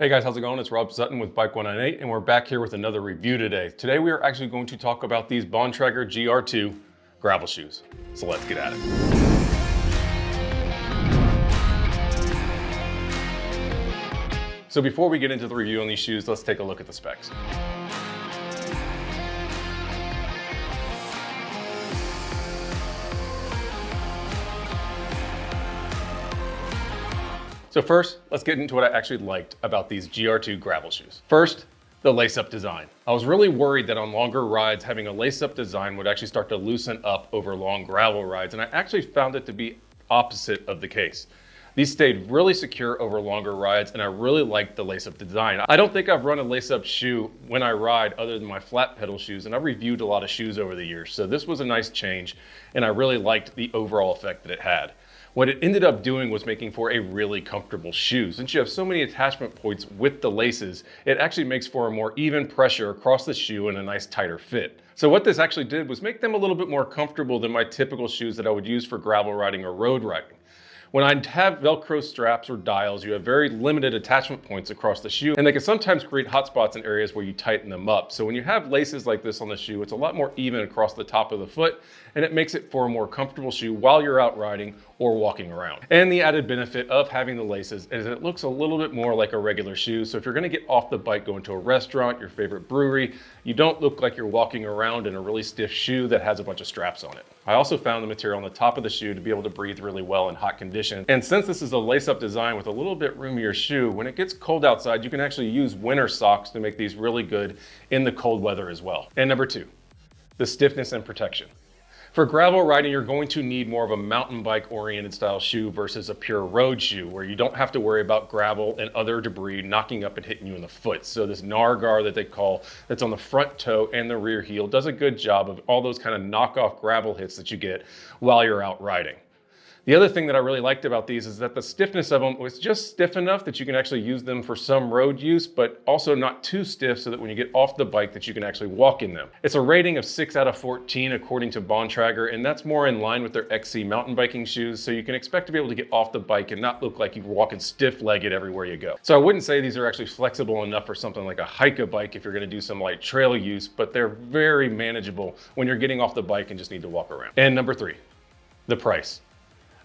Hey guys, how's it going? It's Rob Sutton with Bike 198 and we're back here with another review today. Today we are actually going to talk about these Bontrager GR2 gravel shoes. So let's get at it. So before we get into the review on these shoes, let's take a look at the specs. So first, let's get into what I actually liked about these GR2 gravel shoes. First, the lace-up design. I was really worried that on longer rides, having a lace-up design would actually start to loosen up over long gravel rides, and I actually found it to be opposite of the case. These stayed really secure over longer rides, and I really liked the lace-up design. I don't think I've run a lace-up shoe when I ride other than my flat pedal shoes, and I've reviewed a lot of shoes over the years, so this was a nice change, and I really liked the overall effect that it had. What it ended up doing was making for a really comfortable shoe. Since you have so many attachment points with the laces, it actually makes for a more even pressure across the shoe and a nice tighter fit. So what this actually did was make them a little bit more comfortable than my typical shoes that I would use for gravel riding or road riding. When I have Velcro straps or dials, you have very limited attachment points across the shoe, and they can sometimes create hot spots in areas where you tighten them up. So when you have laces like this on the shoe, it's a lot more even across the top of the foot, and it makes it for a more comfortable shoe while you're out riding or walking around. And the added benefit of having the laces is it looks a little bit more like a regular shoe. So if you're gonna get off the bike, going to a restaurant, your favorite brewery, you don't look like you're walking around in a really stiff shoe that has a bunch of straps on it. I also found the material on the top of the shoe to be able to breathe really well in hot conditions. And since this is a lace-up design with a little bit roomier shoe, when it gets cold outside, you can actually use winter socks to make these really good in the cold weather as well. And number two, the stiffness and protection. For gravel riding, you're going to need more of a mountain bike oriented style shoe versus a pure road shoe where you don't have to worry about gravel and other debris knocking up and hitting you in the foot. So this gnar guard that they call, that's on the front toe and the rear heel, does a good job of all those kind of knockoff gravel hits that you get while you're out riding. The other thing that I really liked about these is that the stiffness of them was just stiff enough that you can actually use them for some road use, but also not too stiff so that when you get off the bike that you can actually walk in them. It's a rating of 6 out of 14 according to Bontrager, and that's more in line with their XC mountain biking shoes, so you can expect to be able to get off the bike and not look like you're walking stiff-legged everywhere you go. So I wouldn't say these are actually flexible enough for something like a hike-a-bike if you're gonna do some light trail use, but they're very manageable when you're getting off the bike and just need to walk around. And number 3, the price.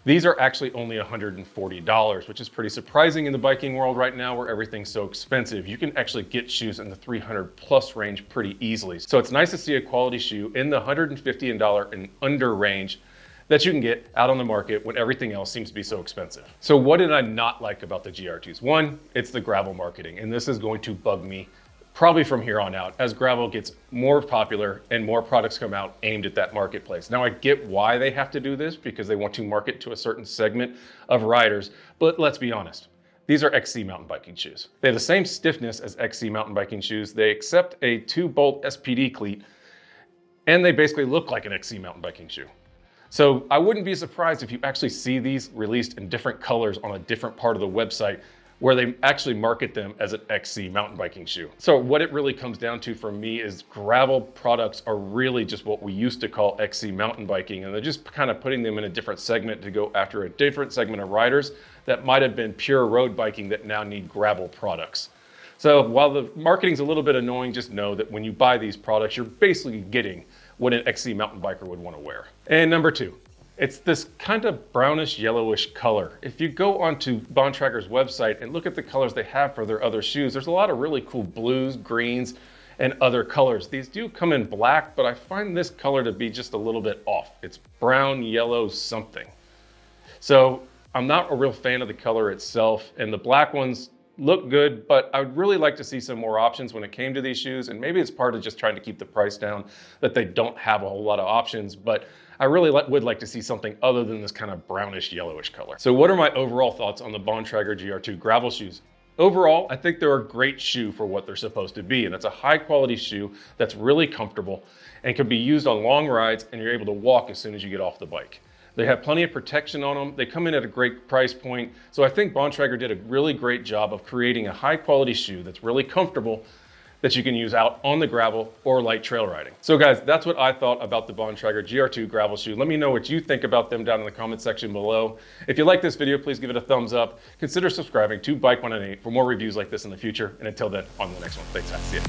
These are actually only $140, which is pretty surprising in the biking world right now where everything's so expensive. You can actually get shoes in the $300+ range pretty easily. So it's nice to see a quality shoe in the $150 and under range that you can get out on the market when everything else seems to be so expensive. So what did I not like about the GR2s? One, it's the gravel marketing, and this is going to bug me probably from here on out as gravel gets more popular and more products come out aimed at that marketplace. Now I get why they have to do this because they want to market to a certain segment of riders, but let's be honest. These are XC mountain biking shoes. They have the same stiffness as XC mountain biking shoes. They accept a 2-bolt SPD cleat and they basically look like an XC mountain biking shoe. So I wouldn't be surprised if you actually see these released in different colors on a different part of the website where they actually market them as an XC mountain biking shoe. So what it really comes down to for me is gravel products are really just what we used to call XC mountain biking, and they're just kind of putting them in a different segment to go after a different segment of riders that might have been pure road biking that now need gravel products. So while the marketing's a little bit annoying, just know that when you buy these products, you're basically getting what an XC mountain biker would want to wear. And number 2. It's this kind of brownish yellowish color. If you go onto Bontrager's website and look at the colors they have for their other shoes, there's a lot of really cool blues, greens, and other colors. These do come in black, but I find this color to be just a little bit off. It's brown, yellow, something. So I'm not a real fan of the color itself, and the black ones look good, but I would really like to see some more options when it came to these shoes, and maybe it's part of just trying to keep the price down that they don't have a whole lot of options, but I really would like to see something other than this kind of brownish yellowish color. So what are my overall thoughts on the Bontrager GR2 gravel shoes? Overall, I think they're a great shoe for what they're supposed to be, and it's a high quality shoe that's really comfortable and can be used on long rides, and you're able to walk as soon as you get off the bike. They have plenty of protection on them. They come in at a great price point. So I think Bontrager did a really great job of creating a high quality shoe that's really comfortable that you can use out on the gravel or light trail riding. So guys, that's what I thought about the Bontrager GR2 gravel shoe. Let me know what you think about them down in the comment section below. If you like this video, please give it a thumbs up. Consider subscribing to Bike 108 for more reviews like this in the future. And until then, on to the next one. Thanks, guys. See ya.